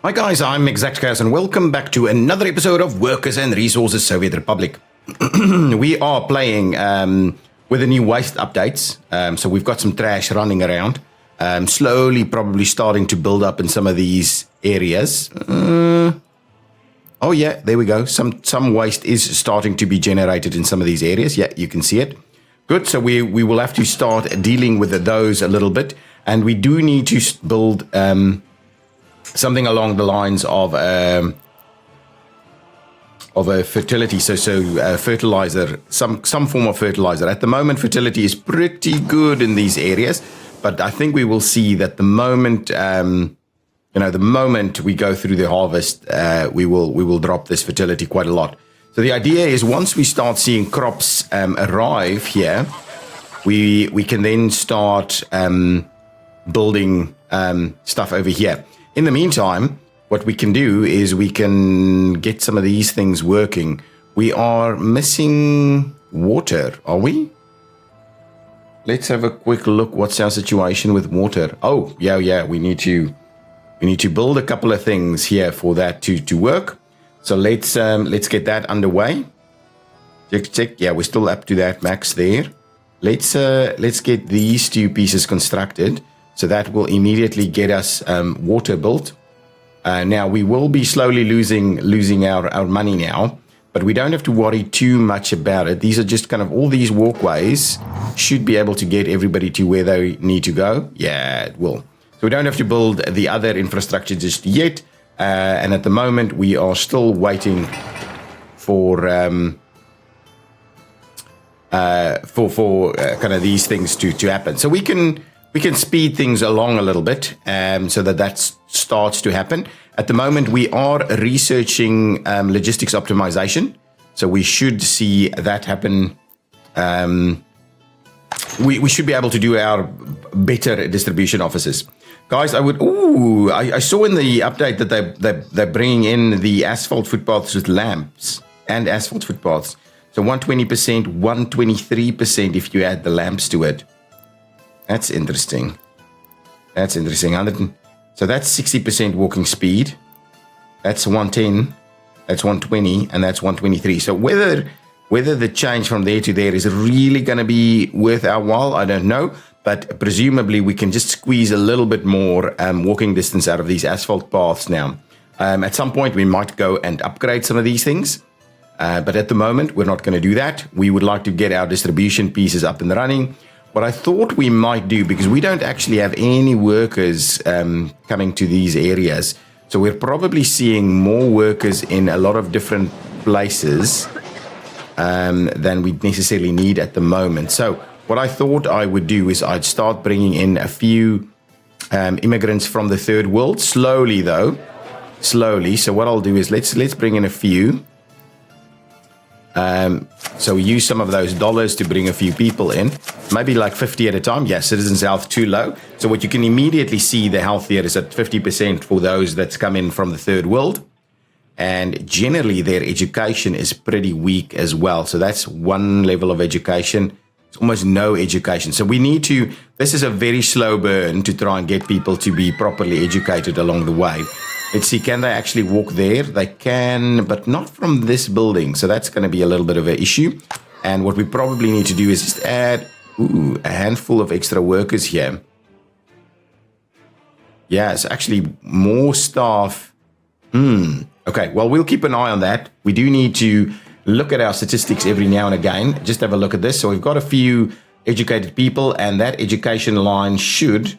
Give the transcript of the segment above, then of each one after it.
Hi guys, I'm ExactChaos and welcome back to another episode of Workers and Resources Soviet Republic. We are playing with the new waste updates, so we've got some trash running around, slowly probably starting to build up in some of these areas. Oh yeah, there we go. Some waste is starting to be generated in some of these areas. Yeah, you can see it. Good, so we will have to start dealing with those a little bit, and we do need to build something along the lines of a fertility, so fertilizer, some form of fertilizer. At the moment, fertility is pretty good in these areas, but I think we will see that the moment, the moment we go through the harvest, we will drop this fertility quite a lot. So the idea is once we start seeing crops arrive here, we can then start building stuff over here. In the meantime, what we can do is we can get some of these things working. We are missing water, are we? Let's have a quick look. What's our situation with water? Oh, yeah. We need to build a couple of things here for that to work. So let's get that underway. Check. Yeah, we're still up to that max there. Let's get these two pieces constructed. So that will immediately get us water built. Now, we will be slowly losing our money now, but we don't have to worry too much about it. These are just kind of all these walkways should be able to get everybody to where they need to go. Yeah, it will. So we don't have to build the other infrastructure just yet. And at the moment, we are still waiting for kind of these things to happen. So we can speed things along a little bit so that starts to happen. At the moment, we are researching logistics optimization. So we should see that happen. We should be able to do our better distribution offices. Guys, I saw in the update that they're bringing in the asphalt footpaths with lamps and asphalt footpaths. So 120%, 123% if you add the lamps to it. That's interesting. So that's 60% walking speed. That's 110. That's 120, and that's 123. So whether the change from there to there is really going to be worth our while, I don't know. But presumably we can just squeeze a little bit more walking distance out of these asphalt paths now. At some point we might go and upgrade some of these things. But at the moment we're not going to do that. We would like to get our distribution pieces up and running. What I thought we might do, because we don't actually have any workers coming to these areas, so we're probably seeing more workers in a lot of different places than we necessarily need at the moment. So what I thought I would do is I'd start bringing in a few immigrants from the third world, slowly. So what I'll do is let's bring in a few. So we use some of those dollars to bring a few people in, maybe like 50 at a time. Yeah, citizens' health too low. So what you can immediately see, the health here is at 50% for those that's come in from the third world. And generally their education is pretty weak as well. So that's one level of education. It's almost no education. So this is a very slow burn to try and get people to be properly educated along the way. Let's see, can they actually walk there? They can, but not from this building. So that's going to be a little bit of an issue. And what we probably need to do is just add a handful of extra workers here. Yeah, it's actually more staff. Okay, well, we'll keep an eye on that. We do need to look at our statistics every now and again. Just have a look at this. So we've got a few educated people, and that education line should,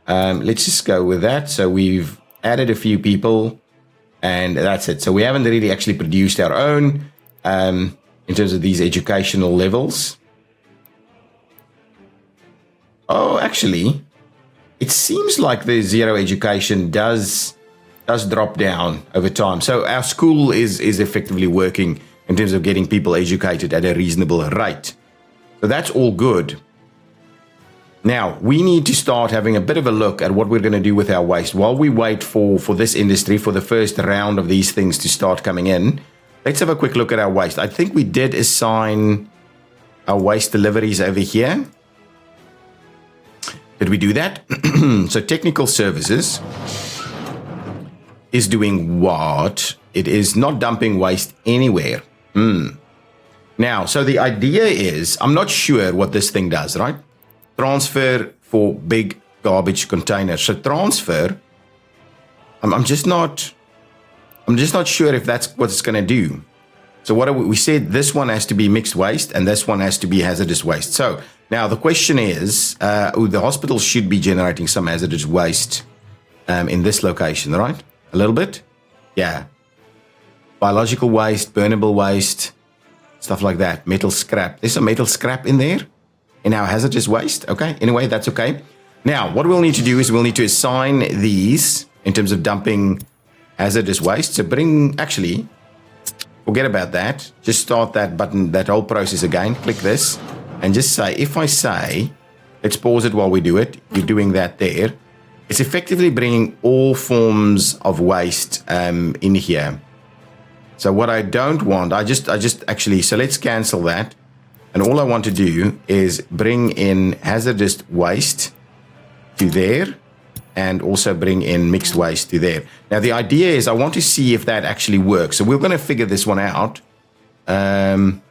let's just go with that. So we've added a few people, and that's it. So we haven't really actually produced our own in terms of these educational levels. Oh, actually, it seems like the zero education does drop down over time. So our school is effectively working in terms of getting people educated at a reasonable rate. So that's all good. Now, we need to start having a bit of a look at what we're going to do with our waste. While we wait for this industry, for the first round of these things to start coming in, let's have a quick look at our waste. I think we did assign our waste deliveries over here. Did we do that? So technical services. is doing what? It is not dumping waste anywhere. Now, so the idea is, I'm not sure what this thing does, right? Transfer for big garbage containers. So transfer, I'm just not sure if that's what it's going to do. So what we said, this one has to be mixed waste and this one has to be hazardous waste. So now the question is, the hospital should be generating some hazardous waste in this location, right? A little bit? Yeah. Biological waste, burnable waste, stuff like that. Metal scrap. There's some metal scrap in there in our hazardous waste. Okay. Anyway, that's okay. Now, what we'll need to do is we'll need to assign these in terms of dumping hazardous waste. So actually, forget about that. Just start that button, that whole process again. Click this and just say, if I say, let's pause it while we do it. You're doing that there. It's effectively bringing all forms of waste in here. So what I don't want, I just actually, so let's cancel that. And all I want to do is bring in hazardous waste to there and also bring in mixed waste to there. Now, the idea is I want to see if that actually works. So we're going to figure this one out. So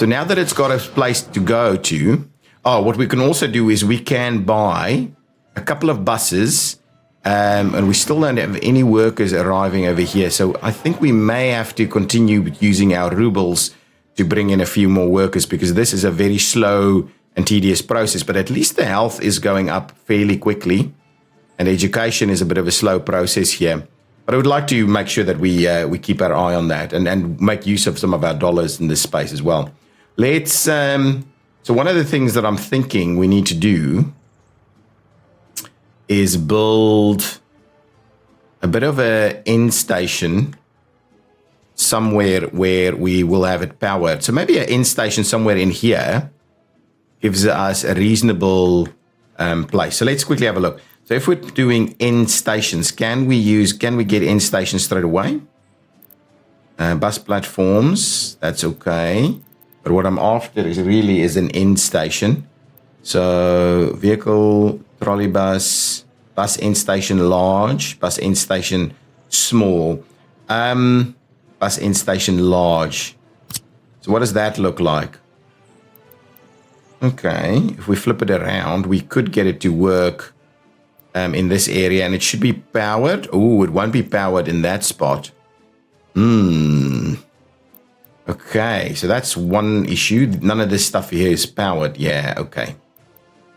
now that it's got a place to go to, what we can also do is we can buy a couple of buses, and we still don't have any workers arriving over here. So I think we may have to continue using our rubles to bring in a few more workers, because this is a very slow and tedious process. But at least the health is going up fairly quickly, and education is a bit of a slow process here. But I would like to make sure that we keep our eye on that and make use of some of our dollars in this space as well. Let's. So one of the things that I'm thinking we need to do is build a bit of a end station somewhere where we will have it powered. So maybe an end station somewhere in here gives us a reasonable place. So let's quickly have a look. So if we're doing end stations, can we get end stations straight away? Bus platforms, that's okay. But what I'm after is an end station. So vehicle, trolley bus, bus end station large, bus end station small, bus end station large. So what does that look like? Okay, if we flip it around, we could get it to work in this area, and it should be powered. Oh, it won't be powered in that spot. Okay, so that's one issue. None of this stuff here is powered. Yeah, okay.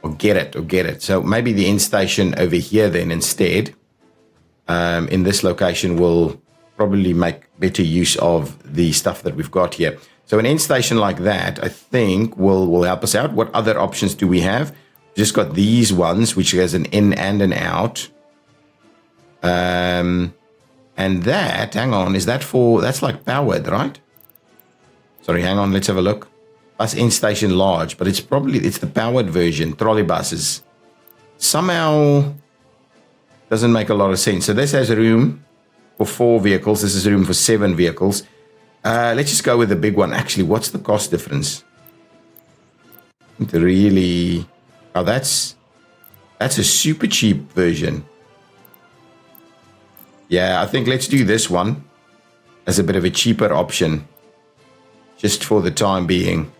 Or get it. So maybe the end station over here then instead, in this location, will probably make better use of the stuff that we've got here. So an end station like that, I think, will help us out. What other options do we have? Just got these ones, which has an in and an out. And that, hang on, that's like powered, right? Sorry, hang on, let's have a look. Bus end station large, but it's the powered version, trolley buses. Somehow doesn't make a lot of sense. So this has room for 4 vehicles. This is room for 7 vehicles. Let's just go with the big one. Actually, what's the cost difference? Really? Oh, that's a super cheap version. Yeah, I think let's do this one as a bit of a cheaper option, just for the time being.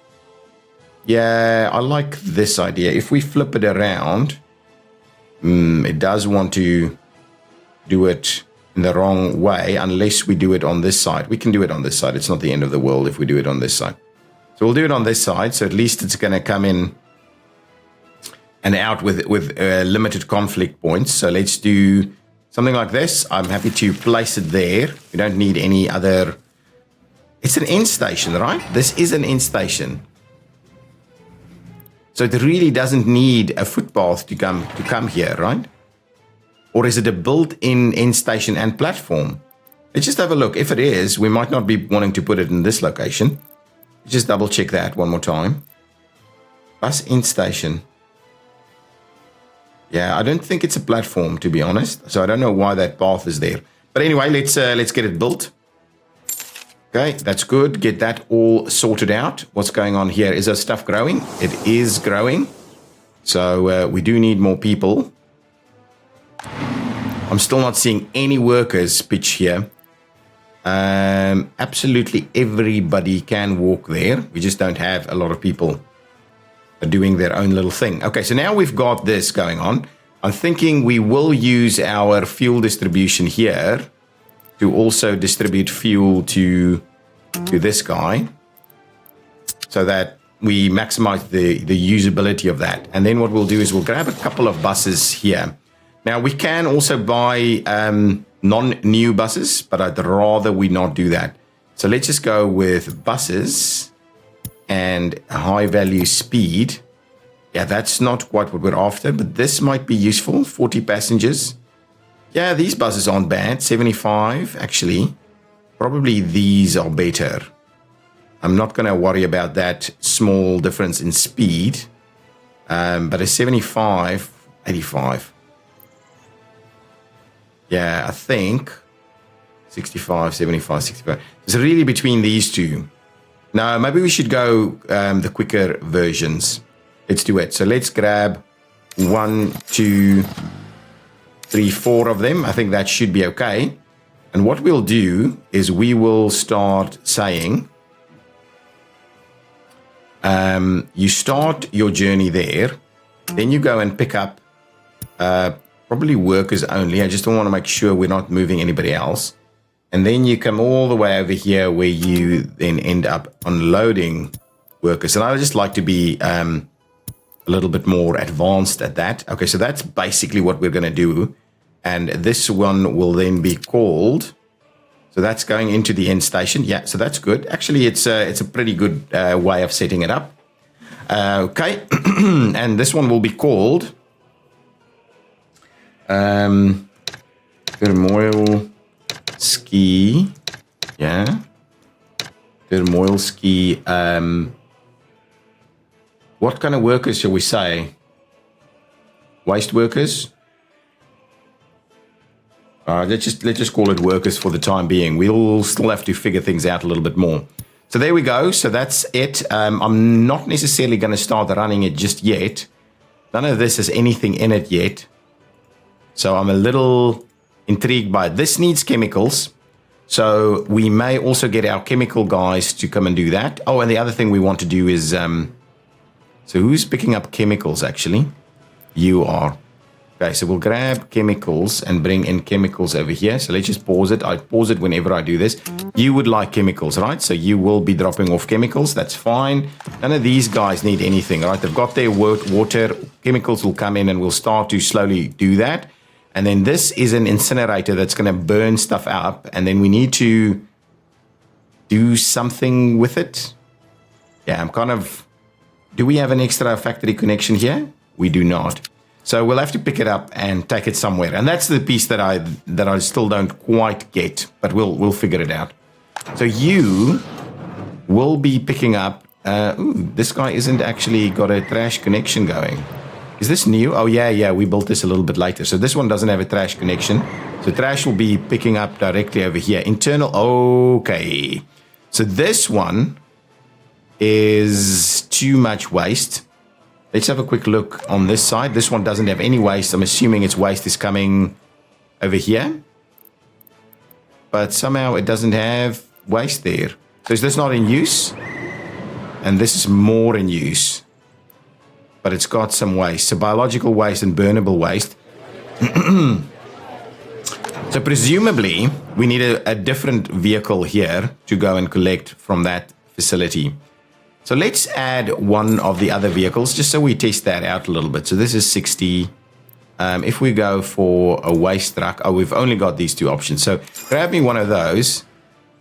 Yeah, I like this idea. If we flip it around, it does want to do it in the wrong way, unless we do it on this side. We can do it on this side. It's not the end of the world if we do it on this side. So we'll do it on this side. So at least it's going to come in and out with limited conflict points. So let's do something like this. I'm happy to place it there. We don't need any other. It's an end station, right? This is an end station. So it really doesn't need a footpath to come here, right? Or is it a built-in end station and platform? Let's just have a look. If it is, we might not be wanting to put it in this location. Just double check that one more time. Bus end station. Yeah, I don't think it's a platform, to be honest. So I don't know why that path is there. But anyway, let's get it built. Okay, that's good. Get that all sorted out. What's going on here? Is our stuff growing? It is growing. So we do need more people. I'm still not seeing any workers pitch here. Absolutely everybody can walk there. We just don't have a lot of people doing their own little thing. Okay, so now we've got this going on. I'm thinking we will use our fuel distribution here to also distribute fuel to this guy so that we maximize the usability of that. And then what we'll do is we'll grab a couple of buses here. Now, we can also buy non-new buses, but I'd rather we not do that. So let's just go with buses and high value speed. Yeah, that's not quite what we're after, but this might be useful. 40 passengers. Yeah, these buses aren't bad. 75, actually. Probably these are better. I'm not going to worry about that small difference in speed. But a 75, 85. Yeah, I think 65, 75, 65. It's really between these two. Now, maybe we should go the quicker versions. Let's do it. So let's grab 1, 2, 3, 4 of them. I think that should be okay. And what we'll do is we will start saying, you start your journey there. Then you go and pick up probably workers only. I just don't want to make sure we're not moving anybody else. And then you come all the way over here where you then end up unloading workers. And I just like to be a little bit more advanced at that. Okay, so that's basically what we're going to do. And this one will then be called. So that's going into the end station. Yeah, so that's good. Actually, it's a pretty good way of setting it up. Okay, and this one will be called Turmoil Ski. Yeah, Turmoil Ski. What kind of workers shall we say? Waste workers? Let's just call it workers for the time being. We'll still have to figure things out a little bit more. So there we go. So that's it. I'm not necessarily going to start running it just yet. None of this has anything in it yet. So I'm a little intrigued by it. This needs chemicals. So we may also get our chemical guys to come and do that. Oh, and the other thing we want to do is... so who's picking up chemicals, actually? You are. Okay, so we'll grab chemicals and bring in chemicals over here. So let's just pause it. I pause it whenever I do this. You would like chemicals, right? So you will be dropping off chemicals. That's fine. None of these guys need anything, right? They've got their water. Chemicals will come in and we'll start to slowly do that. And then this is an incinerator that's going to burn stuff up. And then we need to do something with it. Yeah, I'm kind of... Do we have an extra factory connection here? We do not. So we'll have to pick it up and take it somewhere. And that's the piece that I still don't quite get, but we'll figure it out. So you will be picking up... this guy isn't actually got a trash connection going. Is this new? Oh, yeah, we built this a little bit later. So this one doesn't have a trash connection. So trash will be picking up directly over here. Internal, okay. So this one is too much waste. Let's have a quick look on this side. This one doesn't have any waste. I'm assuming its waste is coming over here. But somehow it doesn't have waste there. So is this not in use? And this is more in use. But it's got some waste. So biological waste and burnable waste. So presumably, we need a different vehicle here to go and collect from that facility. So let's add one of the other vehicles just so we test that out a little bit. So this is 60. If we go for a waste truck, oh, we've only got these two options. So grab me one of those,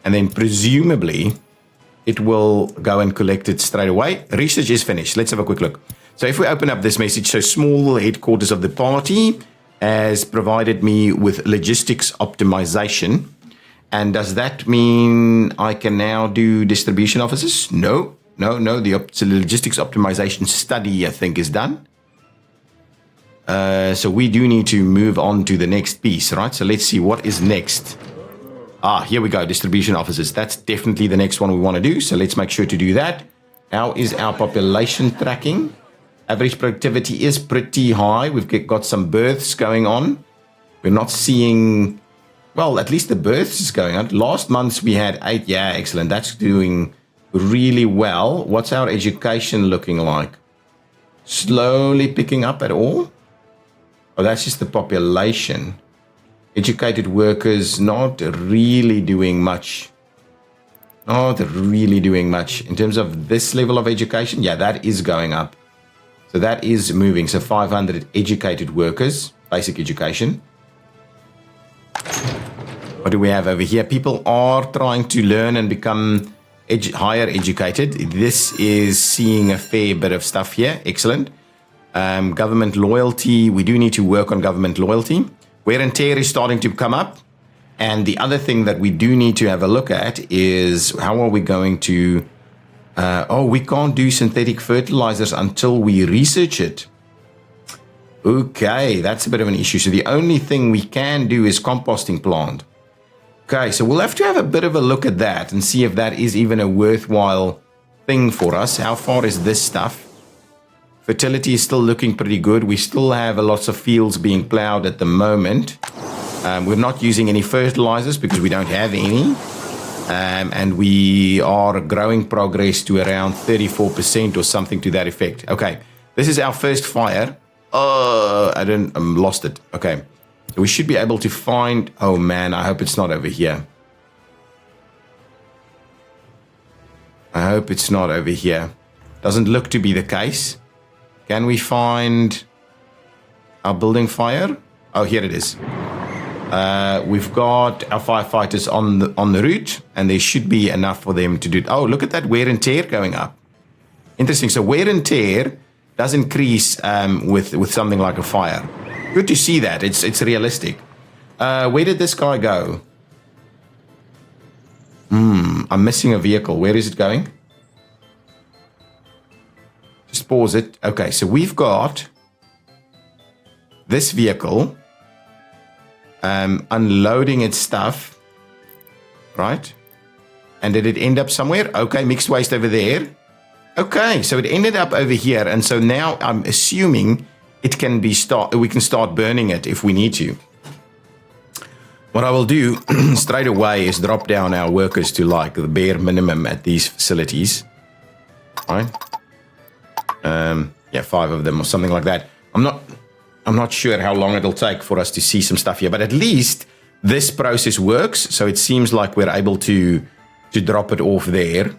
and then presumably it will go and collect it straight away. Research is finished. Let's have a quick look. So if we open up this message, so small headquarters of the party has provided me with logistics optimization. And does that mean I can now do distribution offices? No. The logistics optimization study, I think, is done. So we do need to move on to the next piece, right? So let's see what is next. Here we go, distribution offices. That's definitely the next one we want to do. So let's make sure to do that. How is our population tracking? Average productivity is pretty high. We've got some births going on. We're not seeing, well, at least the births is going on. Last month we had 8. Yeah, excellent. That's doing really well. What's our education looking like? Slowly picking up at all? Oh, that's just the population. Educated workers not really doing much. Not really doing much. In terms of this level of education, yeah, that is going up. So that is moving. So 500 educated workers, basic education. What do we have over here? People are trying to learn and become higher educated. This is seeing a fair bit of stuff here. Excellent. Government loyalty. We do need to work on government loyalty. Wear and tear is starting to come up. And the other thing that we do need to have a look at is how are we going to... we can't do synthetic fertilizers until we research it. Okay, that's a bit of an issue. So the only thing we can do is composting plant. Okay, so we'll have to have a bit of a look at that and see if that is even a worthwhile thing for us. How far is this stuff? Fertility is still looking pretty good. We still have lots of fields being plowed at the moment. We're not using any fertilizers because we don't have any. And we are growing progress to around 34% or something to that effect. Okay, this is our first fire. I lost it. Okay, so we should be able to find... Oh man, I hope it's not over here. I hope it's not over here. Doesn't look to be the case. Can we find our building fire? Oh, here it is. We've got our firefighters on the route, and there should be enough for them to do. Oh, look at that wear and tear going up. Interesting. So wear and tear does increase with something like a fire. Good to see that. It's realistic. Where did this guy go? I'm missing a vehicle. Where is it going? Just pause it. Okay, so we've got this vehicle unloading its stuff, right? And did it end up somewhere? Okay, mixed waste over there. Okay, so it ended up over here, and so now I'm assuming it can be we can start burning it if we need to. What I will do straight away is drop down our workers to like the bare minimum at these facilities. Right? Yeah, 5 of them or something like that. I'm not sure how long it'll take for us to see some stuff here, but at least this process works. So it seems like we're able to drop it off there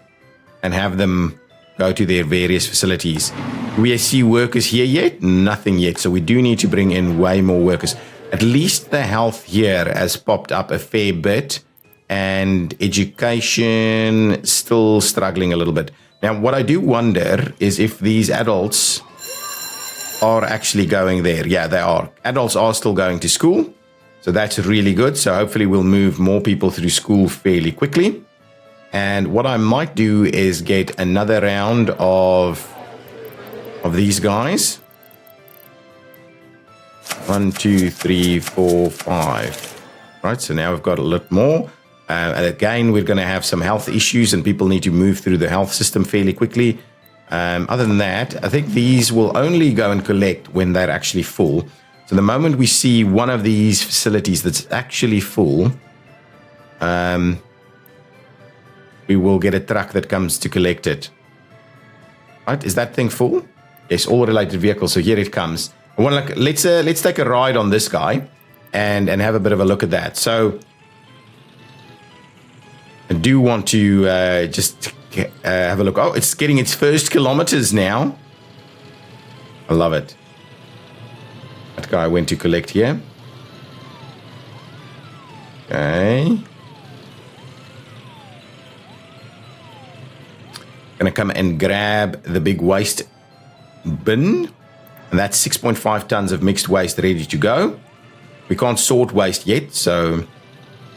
and have them go to their various facilities. Do we see workers here yet? Nothing yet. So we do need to bring in way more workers. At least the health here has popped up a fair bit, and education still struggling a little bit. Now, what I do wonder is if these adults are actually going there. Yeah, they are. Adults are still going to school, so that's really good. So hopefully we'll move more people through school fairly quickly. And what I might do is get another round of these guys. 1, 2, 3, 4, 5. Right, so now we've got a lot more. And again, we're going to have some health issues, and people need to move through the health system fairly quickly. Other than that, I think these will only go and collect when they're actually full. So the moment we see one of these facilities that's actually full, we will get a truck that comes to collect it. Right, is that thing full? Yes, all related vehicles. So here it comes. I want to let's take a ride on this guy and have a bit of a look at that. So I do want to just have a look. Oh, it's getting its first kilometers now. I love it. That guy went to collect here. Okay. Gonna come and grab the big waste bin. And that's 6.5 tons of mixed waste ready to go. We can't sort waste yet, so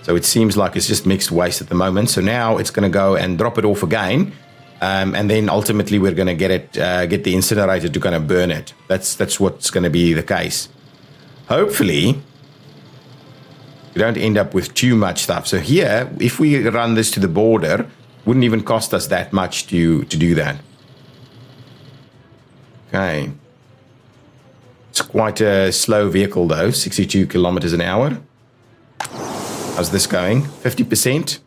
it seems like it's just mixed waste at the moment. So now it's going to go and drop it off again, and then ultimately we're going to get the incinerator to kind of burn it. That's what's going to be the case. Hopefully, we don't end up with too much stuff. So here, if we run this to the border, wouldn't even cost us that much to do that. Okay. It's quite a slow vehicle though, 62 kilometers an hour. How's this going? 50%.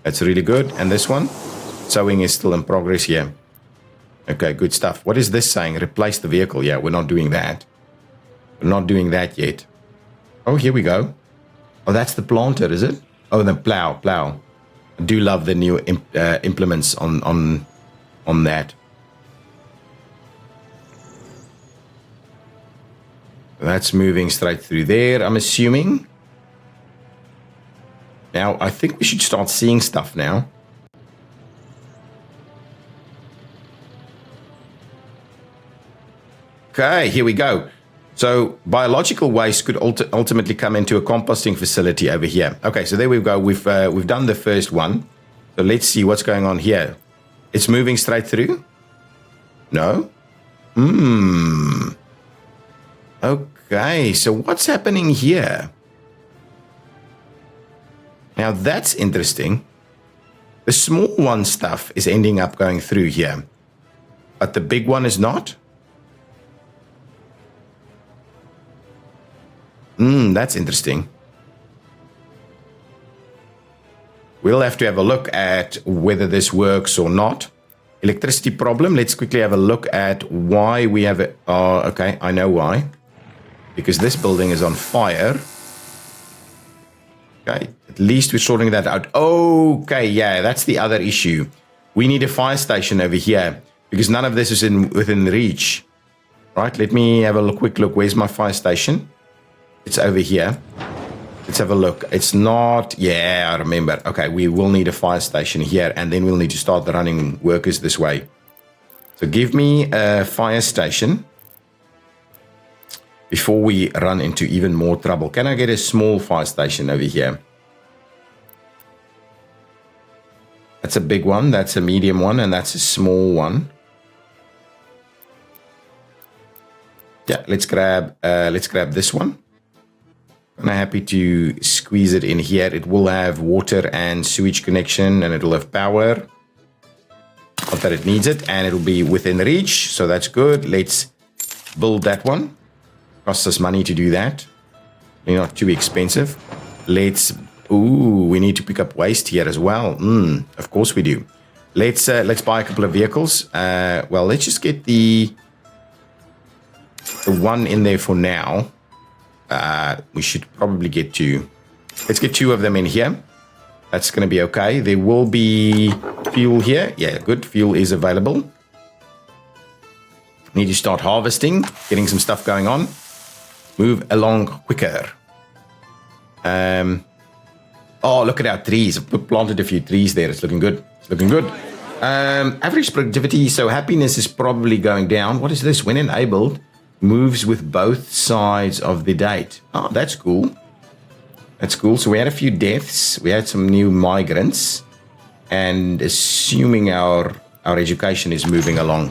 That's really good. And this one? Sewing is still in progress here. Okay, good stuff. What is this saying? Replace the vehicle. Yeah, we're not doing that. We're not doing that yet. Oh, here we go. Oh, that's the planter, is it? Oh, the plow. I do love the new implements on that. That's moving straight through there, I'm assuming. Now, I think we should start seeing stuff now. Okay, here we go. So biological waste could ultimately come into a composting facility over here. Okay, so there we go. We've done the first one. So let's see what's going on here. It's moving straight through? No? Okay, so what's happening here? Now that's interesting. The small one stuff is ending up going through here, but the big one is not? That's interesting. We'll have to have a look at whether this works or not. Electricity problem. Let's quickly have a look at why we have it. Oh, okay, I know why. Because this building is on fire. Okay, at least we're sorting that out. Okay, yeah, that's the other issue. We need a fire station over here because none of this is within reach. Right, let me have a quick look. Where's my fire station? It's over here. Let's have a look. It's not... Yeah, I remember. Okay, we will need a fire station here, and then we'll need to start running workers this way. So give me a fire station before we run into even more trouble. Can I get a small fire station over here? That's a big one. That's a medium one, and that's a small one. Yeah, let's grab this one. I'm happy to squeeze it in here. It will have water and sewage connection, and it'll have power. Not that it needs it, and it'll be within reach, so that's good. Let's build that one. Costs us money to do that. They're not too expensive. We need to pick up waste here as well. Of course we do. Let's buy a couple of vehicles. Well, let's just get the one in there for now. We should probably get two. Let's get two of them in here. That's going to be okay. There will be fuel here. Yeah, good. Fuel is available. Need to start harvesting, getting some stuff going on. Move along quicker. Oh, look at our trees. I've planted a few trees there. It's looking good. It's looking good. Average productivity. So happiness is probably going down. What is this? When enabled, moves with both sides of the date. Oh, that's cool. That's cool. So we had a few deaths. We had some new migrants. And assuming our education is moving along,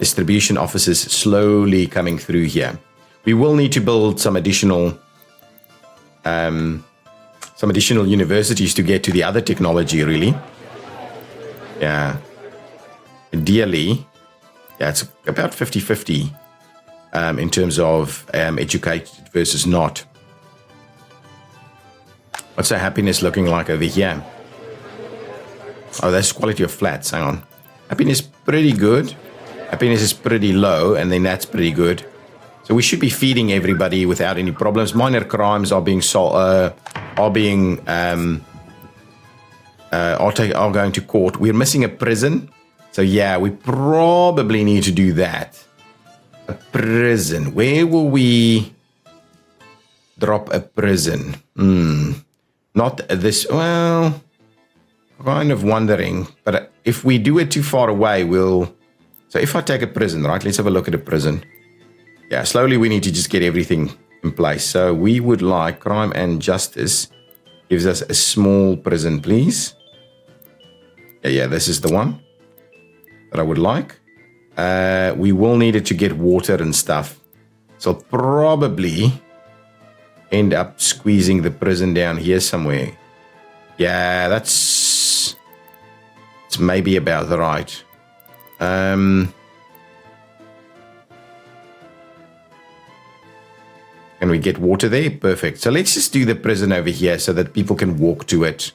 distribution offices slowly coming through here. We will need to build some additional universities to get to the other technology, really. Yeah. Ideally, yeah, it's about 50-50 in terms of educated versus not. What's our happiness looking like over here? Oh, that's quality of flats. Hang on. Happiness pretty good. Happiness is pretty low, and then that's pretty good. So we should be feeding everybody without any problems. Minor crimes are being going to court. We're missing a prison, so yeah, we probably need to do that. A prison. Where will we drop a prison? Not this. Well, kind of wondering. But if we do it too far away, we'll. So if I take a prison, right? Let's have a look at a prison. Yeah, slowly we need to just get everything in place. So we would like crime and justice. Gives us a small prison, please. Yeah, this is the one that I would like. We will need it to get water and stuff. So I'll probably end up squeezing the prison down here somewhere. Yeah, it's maybe about right. we get water there? Perfect. So let's just do the prison over here so that people can walk to it.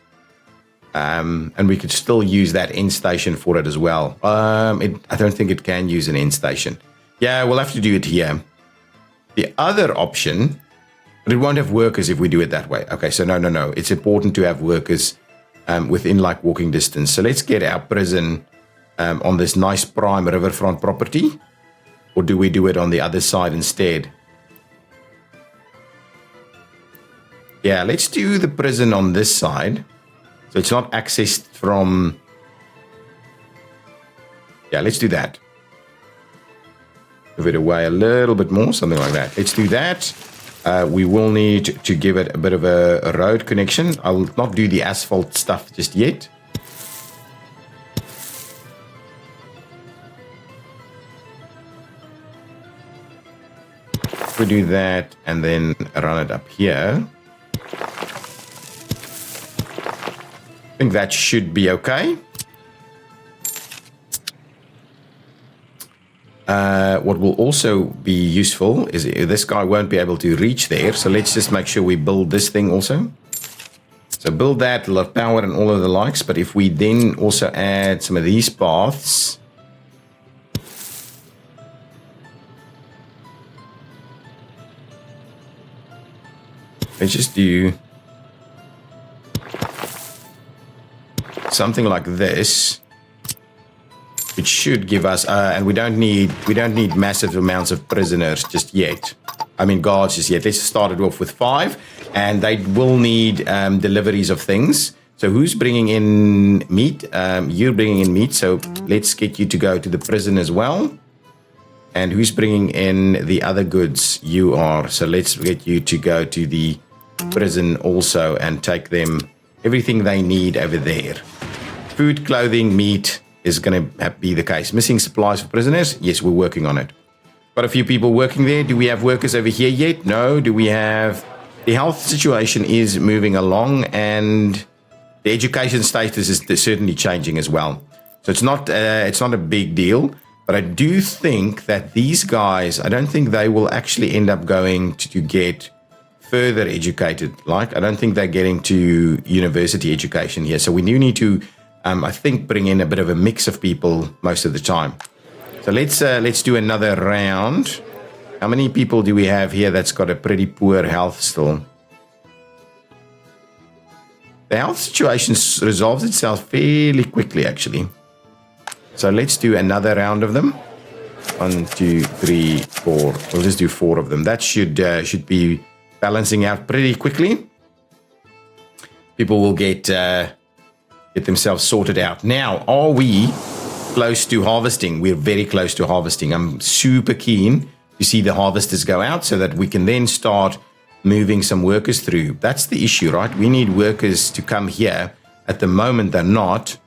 And we could still use that end station for it as well. I don't think it can use an end station. Yeah, we'll have to do it here. The other option, but it won't have workers if we do it that way. Okay, so no. It's important to have workers within like walking distance. So let's get our prison on this nice prime riverfront property. Or do we do it on the other side instead? Yeah, let's do the prison on this side. So it's not accessed from... Yeah, let's do that. Move it away a little bit more, something like that. Let's do that. We will need to give it a bit of a road connection. I will not do the asphalt stuff just yet. We do that and then run it up here. I think that should be okay. What will also be useful is this guy won't be able to reach there. So let's just make sure we build this thing also. So build that, a lot of power and all of the likes. But if we then also add some of these paths. Let's just do something like this, which should give us, and we don't need massive amounts of prisoners just yet. I mean guards just yet. Let's start it off with 5, and they will need deliveries of things. So who's bringing in meat? You're bringing in meat, so let's get you to go to the prison as well. And who's bringing in the other goods? You are. So let's get you to go to the prison also and take them everything they need over there. Food, clothing, meat is going to be the case. Missing supplies for prisoners? Yes, we're working on it. Got a few people working there. Do we have workers over here yet? No. Do we have... The health situation is moving along, and the education status is certainly changing as well. So it's not a big deal, but I do think that these guys, I don't think they will actually end up going to get further educated. Like, I don't think they're getting to university education here. So we do need to, I think, bring in a bit of a mix of people most of the time. So let's do another round. How many people do we have here that's got a pretty poor health still? The health situation resolves itself fairly quickly, actually. So let's do another round of them. 1, 2, 3, 4. We'll just do 4 of them. That should be balancing out pretty quickly. People will get themselves sorted out. Now, are we close to harvesting? We're very close to harvesting. I'm super keen to see the harvesters go out so that we can then start moving some workers through. That's the issue, right? We need workers to come here. At the moment, they're not.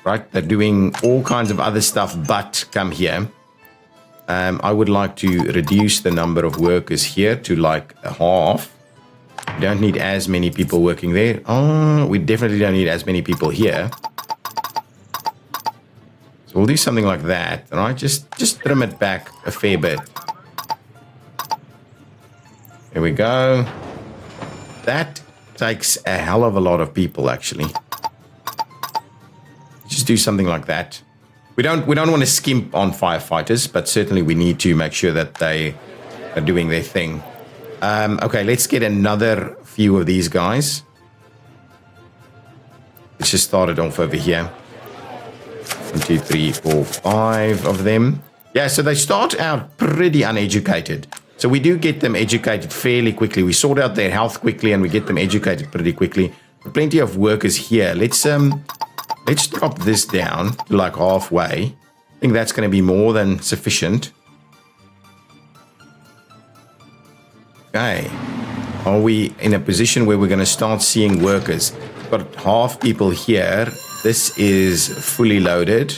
Right? They're doing all kinds of other stuff, but come here. I would like to reduce the number of workers here to like half. We don't need as many people working there. Oh, we definitely don't need as many people here. So we'll do something like that, all right? Just trim it back a fair bit. There we go. That takes a hell of a lot of people, actually. Just do something like that. We don't want to skimp on firefighters, but certainly we need to make sure that they are doing their thing. Okay, let's get another few of these guys. Let's just start it off over here. 1, 2, 3, 4, 5 of them. Yeah, so they start out pretty uneducated. So we do get them educated fairly quickly. We sort out their health quickly and we get them educated pretty quickly. Plenty of workers here. Let's drop this down to like halfway. I think that's going to be more than sufficient. Okay. Are we in a position where we're going to start seeing workers? We've got half people here. This is fully loaded.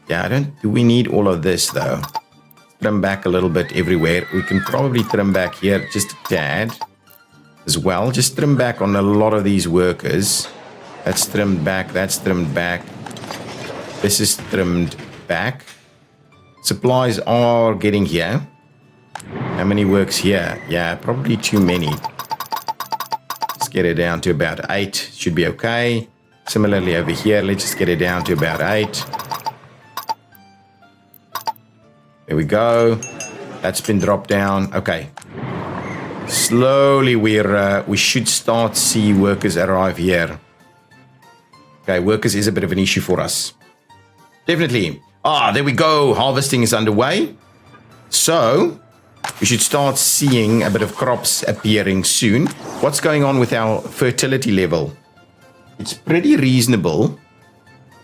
Yeah, do we need all of this though? Trim back a little bit everywhere. We can probably trim back here just a tad as well. Just trim back on a lot of these workers. That's trimmed back. That's trimmed back. This is trimmed back. Supplies are getting here. How many works here? Yeah, probably too many. Let's get it down to about 8. Should be okay. Similarly over here, let's just get it down to about 8. There we go. That's been dropped down. Okay. Slowly we should start see workers arrive here. Okay, workers is a bit of an issue for us. Definitely. There we go. Harvesting is underway. So we should start seeing a bit of crops appearing soon. What's going on with our fertility level? It's pretty reasonable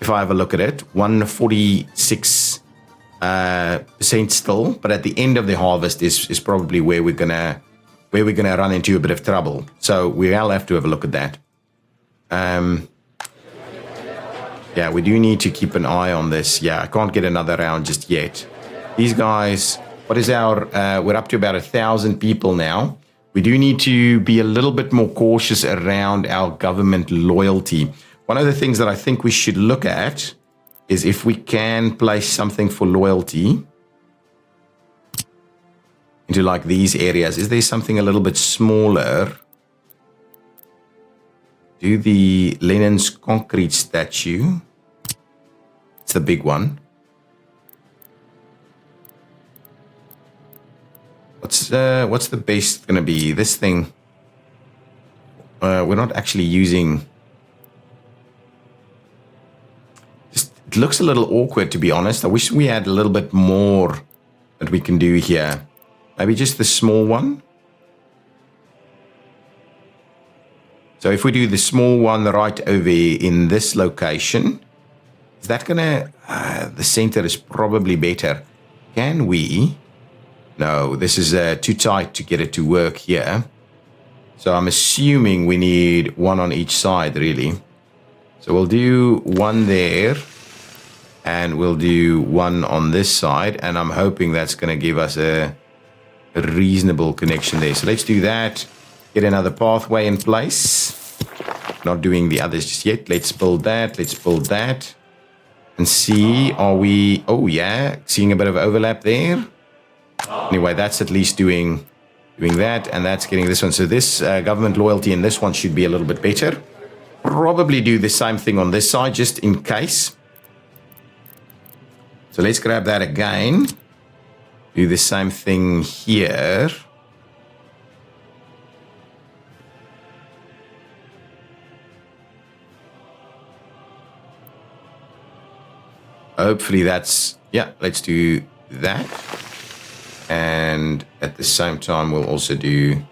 if I have a look at it. 146% still, but at the end of the harvest is probably where we're gonna run into a bit of trouble. So we'll have to have a look at that. Yeah, we do need to keep an eye on this. Yeah, I can't get another round just yet. These guys, what is our, we're up to about 1,000 people now. We do need to be a little bit more cautious around our government loyalty. One of the things that I think we should look at is if we can place something for loyalty into like these areas. Is there something a little bit smaller? Do the Lenin's concrete statue. It's the big one. What's the best going to be? This thing. We're not actually using. It looks a little awkward, to be honest. I wish we had a little bit more that we can do here. Maybe just the small one. So if we do the small one right over in this location, is that gonna, the center is probably better. Can we? No, this is too tight to get it to work here. So I'm assuming we need one on each side, really. So we'll do one there, and we'll do one on this side, and I'm hoping that's going to give us a reasonable connection there. So let's do that. Get another pathway in place. Not doing the others just yet. Let's build that. Let's build that. And see, are we... Oh, yeah. Seeing a bit of overlap there. Anyway, that's at least doing that, and that's getting this one. So this government loyalty in this one should be a little bit better. Probably do the same thing on this side, just in case. So let's grab that again. Do the same thing here. Hopefully that's... Yeah, let's do that. And at the same time, we'll also do...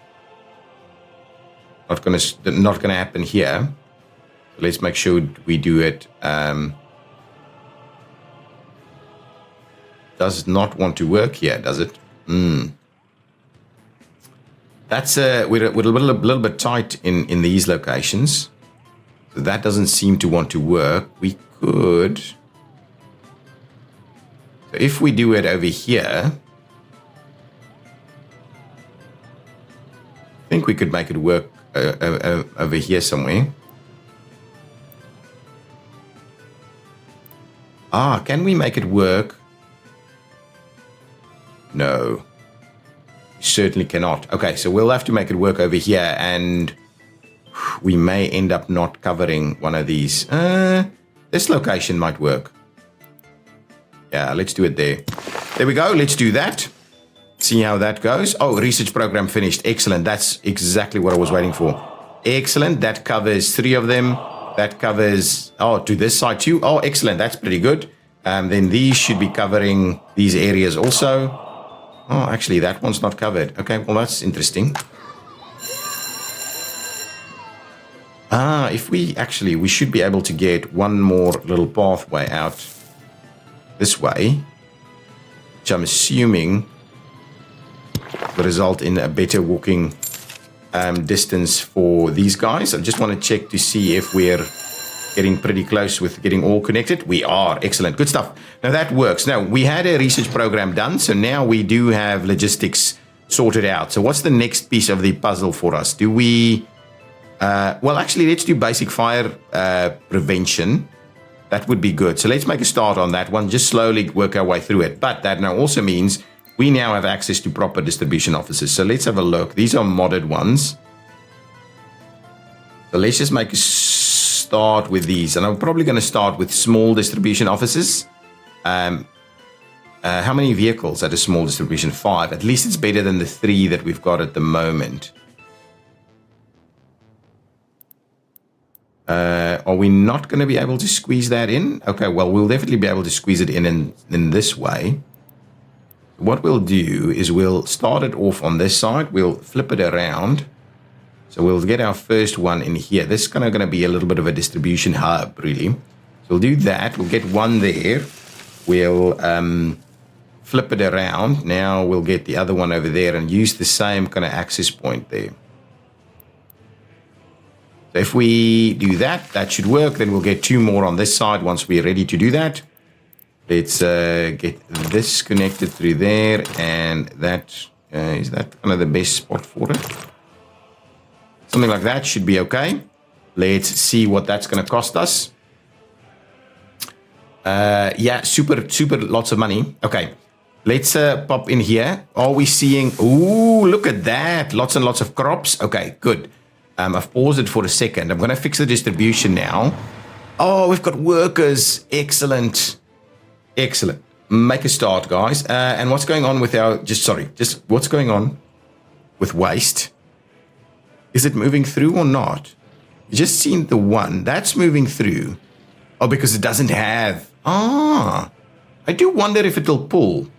Not gonna happen here. Let's make sure we do it. Does not want to work here, does it? That's we're a little bit tight in these locations. So that doesn't seem to want to work. We could. So if we do it over here, I think we could make it work over here somewhere. Can we make it work? No. Certainly cannot. Okay, so we'll have to make it work over here, and we may end up not covering one of these. This location might work. Yeah, let's do it there. There we go. Let's do that. See how that goes. Oh, research program finished. Excellent. That's exactly what I was waiting for. Excellent. That covers 3 of them. That covers, to this side too. Oh, excellent. That's pretty good. Then these should be covering these areas also. Oh, actually, that one's not covered. Okay, well, that's interesting. If we should be able to get one more little pathway out this way, which I'm assuming will result in a better walking distance for these guys. I just want to check to see if we're getting pretty close with getting all connected. We are. Excellent. Good stuff. Now that works. Now we had a research program done, so now we do have logistics sorted out. So what's the next piece of the puzzle for us? Do we... well, actually, let's do basic fire prevention. That would be good. So let's make a start on that one. Just slowly work our way through it. But that now also means we now have access to proper distribution offices. So let's have a look. These are modded ones. So let's just make a start with these. And I'm probably going to start with small distribution offices. How many vehicles at a small distribution? 5. At least it's better than the 3 that we've got at the moment. Are we not going to be able to squeeze that in? Okay, well, we'll definitely be able to squeeze it in this way. What we'll do is we'll start it off on this side. We'll flip it around. So we'll get our first one in here. This is kind of going to be a little bit of a distribution hub, really. So we'll do that. We'll get one there. We'll flip it around. Now we'll get the other one over there and use the same kind of access point there. So if we do that, that should work. Then we'll get 2 more on this side once we're ready to do that. Let's get this connected through there. And that is that kind of the best spot for it. Something like that should be okay. Let's see what that's going to cost us. Yeah, super lots of money. Okay, let's pop in here. Are we seeing... Ooh, look at that. Lots and lots of crops. Okay, good. I've paused it for a second. I'm going to fix the distribution now. Oh, we've got workers. Excellent. Excellent. Make a start, guys. And what's going on with our... Just what's going on with waste? Is it moving through or not? You just seen the one. That's moving through. Oh, because it doesn't have... I do wonder if it'll pull.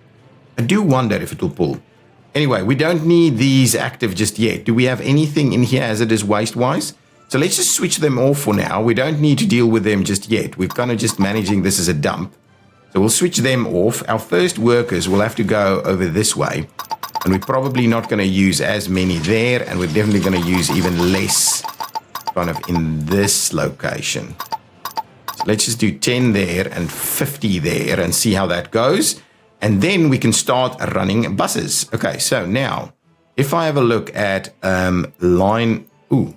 Anyway, we don't need these active just yet. Do we have anything in here as it is waste-wise? So let's just switch them off for now. We don't need to deal with them just yet. We're kind of just managing this as a dump. So we'll switch them off. Our first workers will have to go over this way. And we're probably not going to use as many there. And we're definitely going to use even less kind of in this location. So let's just do 10 there and 50 there and see how that goes. And then we can start running buses. Okay, so now, if I have a look at line... Ooh.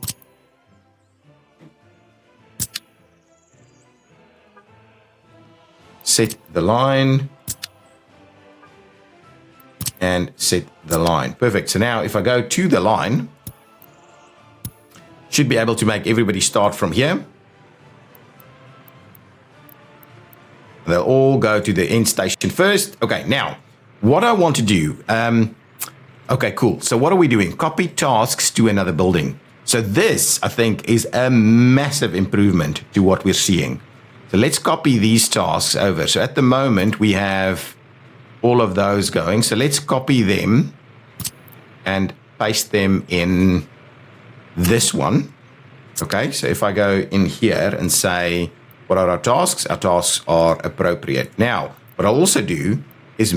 Set the line. And set the line. Perfect. So now if I go to the line, should be able to make everybody start from here. They'll all go to the end station first. Okay, now, what I want to do... okay, cool. So what are we doing? Copy tasks to another building. So this, I think, is a massive improvement to what we're seeing. So let's copy these tasks over. So at the moment, we have all of those going. So let's copy them and paste them in this one. Okay, so if I go in here and say... What are our tasks? Our tasks are appropriate. Now, what I'll also do is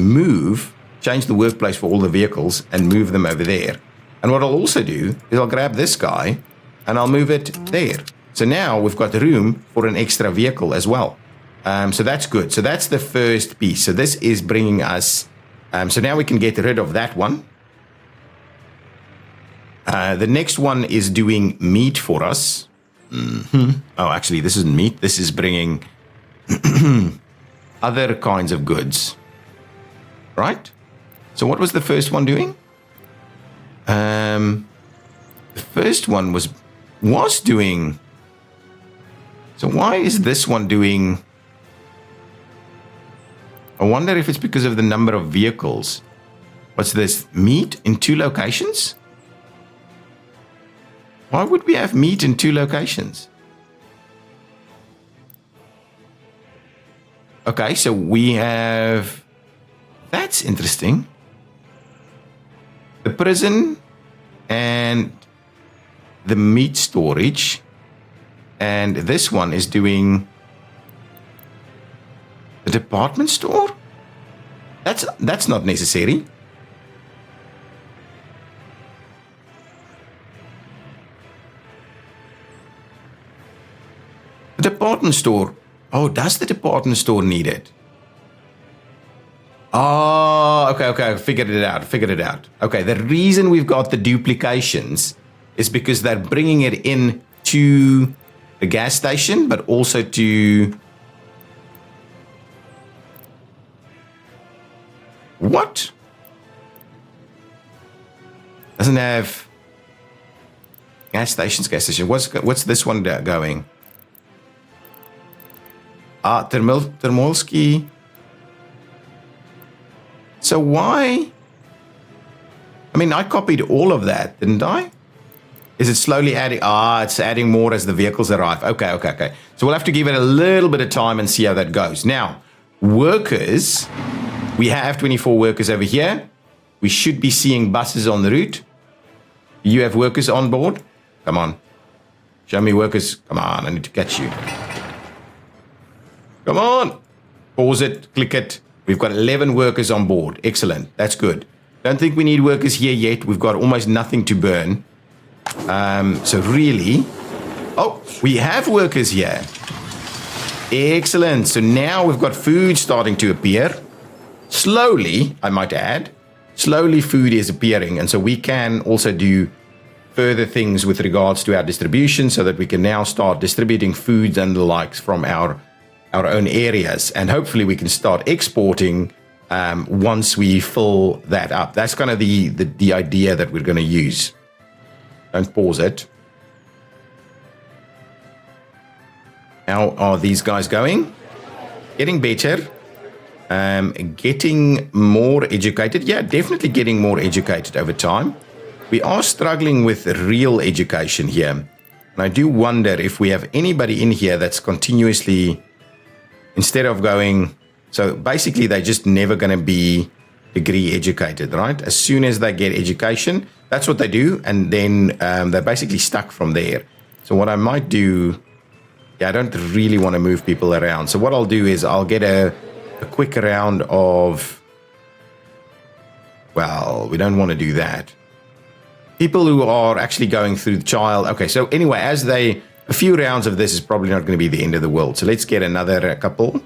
change the workplace for all the vehicles and move them over there. And what I'll also do is I'll grab this guy and I'll move it there. So now we've got room for an extra vehicle as well. So that's good. So that's the first piece. So this is bringing us... so now we can get rid of that one. The next one is doing meat for us. Mm-hmm. Oh, actually, this isn't meat. This is bringing other kinds of goods. Right? So what was the first one doing? The first one was doing... So why is this one doing... I wonder if it's because of the number of vehicles. What's this? Meat in 2 locations? Why would we have meat in 2 locations? Okay, so we have... That's interesting. The prison and the meat storage. And this one is doing... the department store? That's not necessary. The department store. Oh, does the department store need it? Oh, okay. I figured it out. Okay, the reason we've got the duplications is because they're bringing it in to the gas station, but also to... What? Doesn't have gas station. What's this one going? Termolsky. So why? I mean, I copied all of that, didn't I? Is it slowly adding? It's adding more as the vehicles arrive. Okay. So we'll have to give it a little bit of time and see how that goes. Now, workers, we have 24 workers over here. We should be seeing buses on the route. You have workers on board? Come on. Show me workers. Come on, I need to catch you. Come on. Pause it, click it. We've got 11 workers on board. Excellent. That's good. Don't think we need workers here yet. We've got almost nothing to burn. So really, we have workers here. Excellent. So now we've got food starting to appear. Slowly, I might add, food is appearing. And so we can also do further things with regards to our distribution so that we can now start distributing foods and the likes from our own areas. And hopefully we can start exporting once we fill that up. That's kind of the idea that we're going to use. Don't pause it. How are these guys going? Getting better. Getting more educated. Yeah, definitely getting more educated over time. We are struggling with real education here. And I do wonder if we have anybody in here that's continuously, instead of going, so basically they're just never going to be degree educated, right? As soon as they get education, that's what they do. And then they're basically stuck from there. So what I might do, I don't really want to move people around. So what I'll do is I'll get a quick round of, well, we don't want to do that. People who are actually going through the trial. Okay, so anyway, a few rounds of this is probably not going to be the end of the world. So let's get another couple.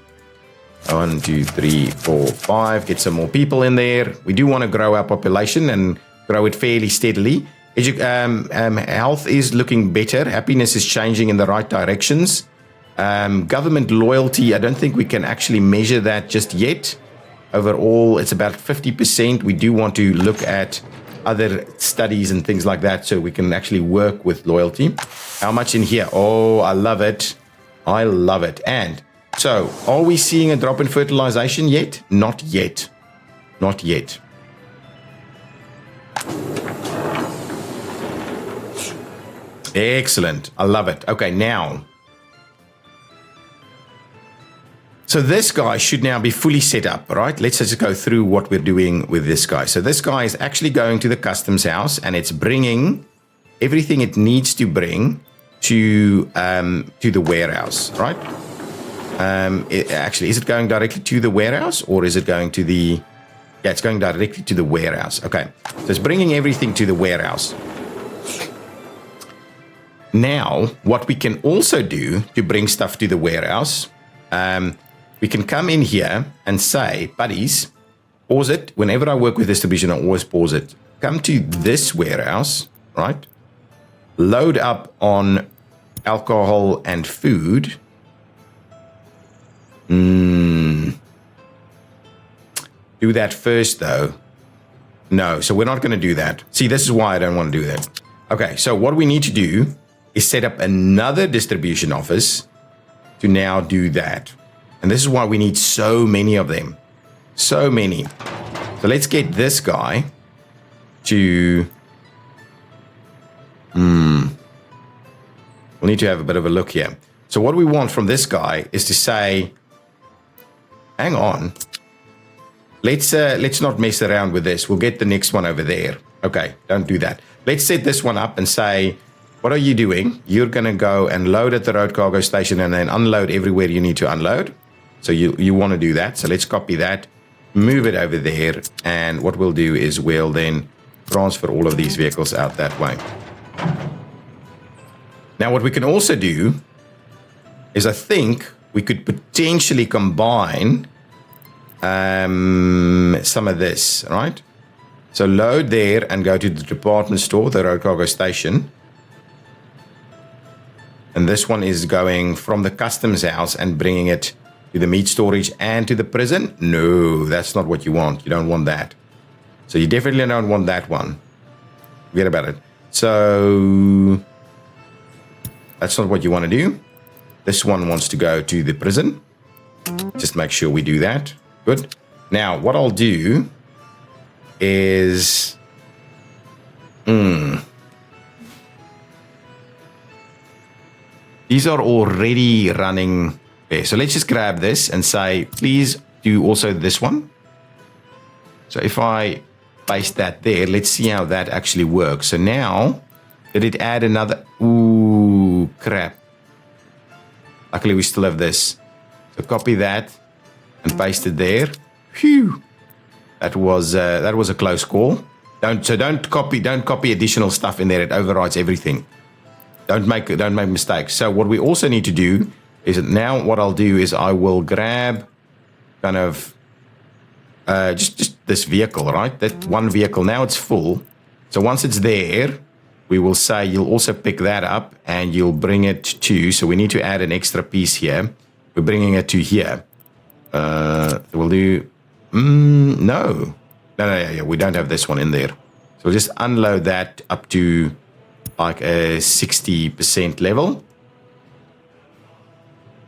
1, 2, 3, 4, 5. Get some more people in there. We do want to grow our population and grow it fairly steadily. Health is looking better. Happiness is changing in the right directions. Government loyalty, I don't think we can actually measure that just yet. Overall, it's about 50%. We do want to look at other studies and things like that so we can actually work with loyalty. How much in here? Oh, I love it. I love it. And so, are we seeing a drop in fertilization yet? Not yet. Not yet. Excellent. I love it. Okay, now. So this guy should now be fully set up, right? Let's just go through what we're doing with this guy. So this guy is actually going to the customs house and it's bringing everything it needs to bring to the warehouse, right? Actually, is it going directly to the warehouse or is it going to the... Yeah, it's going directly to the warehouse. Okay, so it's bringing everything to the warehouse. Now, what we can also do to bring stuff to the warehouse, we can come in here and say, buddies, pause it. Whenever I work with distribution, I always pause it. Come to this warehouse, right? Load up on alcohol and food. Do that first, though. No, so we're not going to do that. See, this is why I don't want to do that. Okay, so what we need to do is set up another distribution office to now do that. And this is why we need so many of them. So many. So let's get this guy to... We'll need to have a bit of a look here. So what we want from this guy is to say, hang on. Let's not mess around with this. We'll get the next one over there. Okay, don't do that. Let's set this one up and say, what are you doing? You're going to go and load at the road cargo station and then unload everywhere you need to unload. So you want to do that. So let's copy that, move it over there. And what we'll do is we'll then transfer all of these vehicles out that way. Now, what we can also do is I think we could potentially combine some of this, right? So load there and go to the department store, the road cargo station. And this one is going from the customs house and bringing it to the meat storage and to the prison. No, that's not what you want. You don't want that. So you definitely don't want that one. Forget about it. So that's not what you want to do. This one wants to go to the prison. Just make sure we do that. Good. Now, what I'll do is... These are already running there. So let's just grab this and say, please do also this one. So if I paste that there, let's see how that actually works. So now, did it add another? Ooh, crap. Luckily, we still have this. So copy that and paste it there. Phew. That was a close call. Don't copy additional stuff in there. It overrides everything. Don't make mistakes. So what we also need to do is now what I'll do is I will grab kind of just this vehicle, right? That one vehicle. Now it's full. So once it's there, we will say you'll also pick that up and you'll bring it to. So we need to add an extra piece here. We're bringing it to here. We'll do. No. Yeah, we don't have this one in there. So we'll just unload that up to like a 60% level.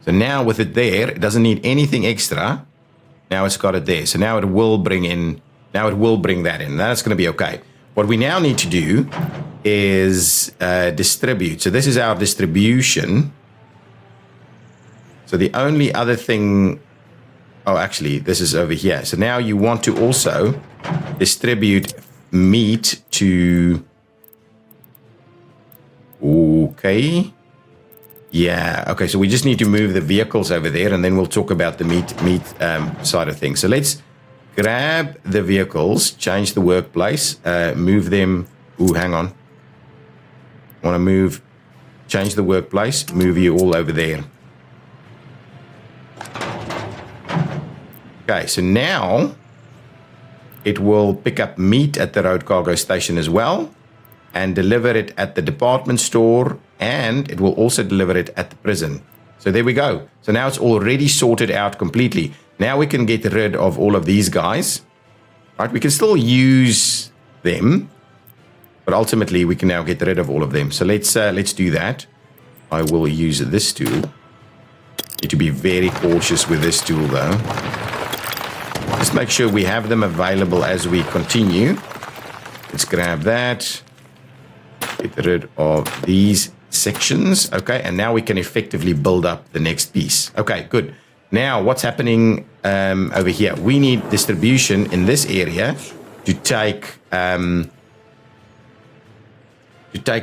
So now with it there, it doesn't need anything extra. Now it's got it there. So now it will bring that in. That's going to be okay. What we now need to do is distribute. So this is our distribution. So the only other thing, oh, actually, this is over here. So now you want to also distribute meat to, okay. Yeah, okay, so we just need to move the vehicles over there and then we'll talk about the meat side of things. So let's grab the vehicles, change the workplace, move them. Ooh, hang on. Want to change the workplace, move you all over there. Okay, so now it will pick up meat at the road cargo station as well and deliver it at the department store, and it will also deliver it at the prison. So there we go. So now it's already sorted out completely. Now we can get rid of all of these guys. Right? We can still use them, but ultimately we can now get rid of all of them. So let's do that. I will use this tool. Need to be very cautious with this tool though. Just make sure we have them available as we continue. Let's grab that. Get rid of these sections. Okay, and now we can effectively build up the next piece. Okay, good. Now what's happening over here? We need distribution in this area to take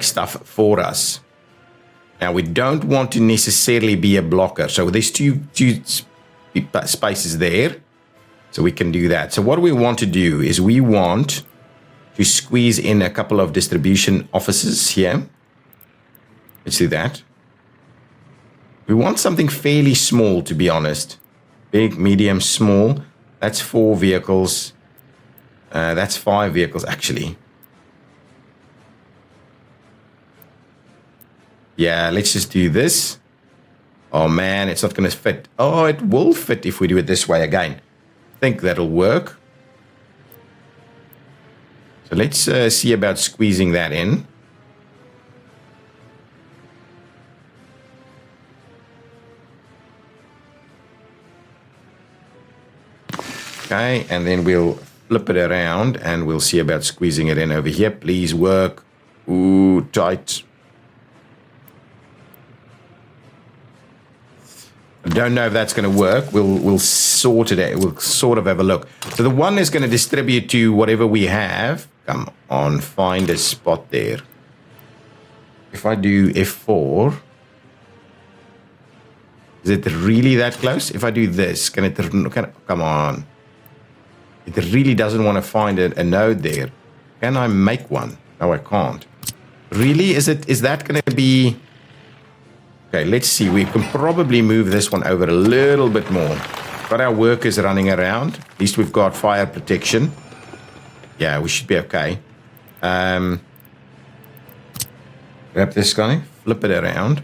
stuff for us. Now we don't want to necessarily be a blocker. So there's two spaces there. So we can do that. So what we want to do is we want to squeeze in a couple of distribution offices here. Let's do that. We want something fairly small, to be honest. Big, medium, small. That's 4 vehicles. That's 5 vehicles, actually. Yeah, let's just do this. Oh, man, it's not going to fit. Oh, it will fit if we do it this way again. I think that'll work. So let's see about squeezing that in. Okay, and then we'll flip it around and we'll see about squeezing it in over here. Please work. Ooh, tight. I don't know if that's going to work. We'll sort it out. We'll sort of have a look. So the one is going to distribute to whatever we have. Come on, find a spot there. If I do F4, is it really that close? If I do this, can it come on? It really doesn't want to find a node there. Can I make one? No, I can't. Really? Is that going to be... Okay, let's see. We can probably move this one over a little bit more. Got our workers running around. At least we've got fire protection. Yeah, we should be okay. Grab this guy, flip it around.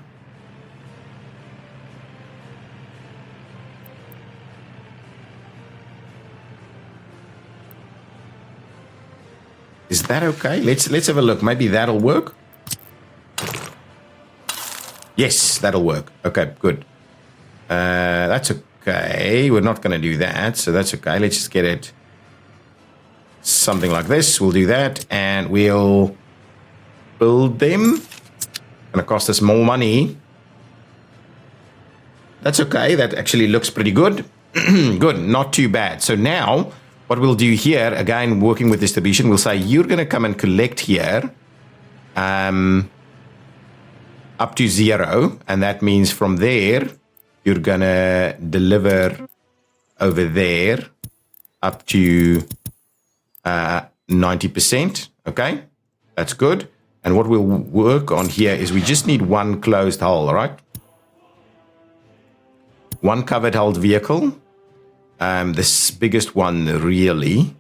Is that okay? Let's have a look. Maybe that'll work. Yes, that'll work. Okay, good. That's okay. We're not going to do that, so that's okay. Let's just get it something like this. We'll do that, and we'll build them. Going to cost us more money. That's okay. That actually looks pretty good. Good, not too bad. So now, what we'll do here, again, working with distribution, we'll say you're going to come and collect here. Up to 0, and that means from there you're gonna deliver over there up to 90%. Okay, that's good. And what we'll work on here is we just need one closed hull, all right? One covered hulled vehicle. This biggest one, really.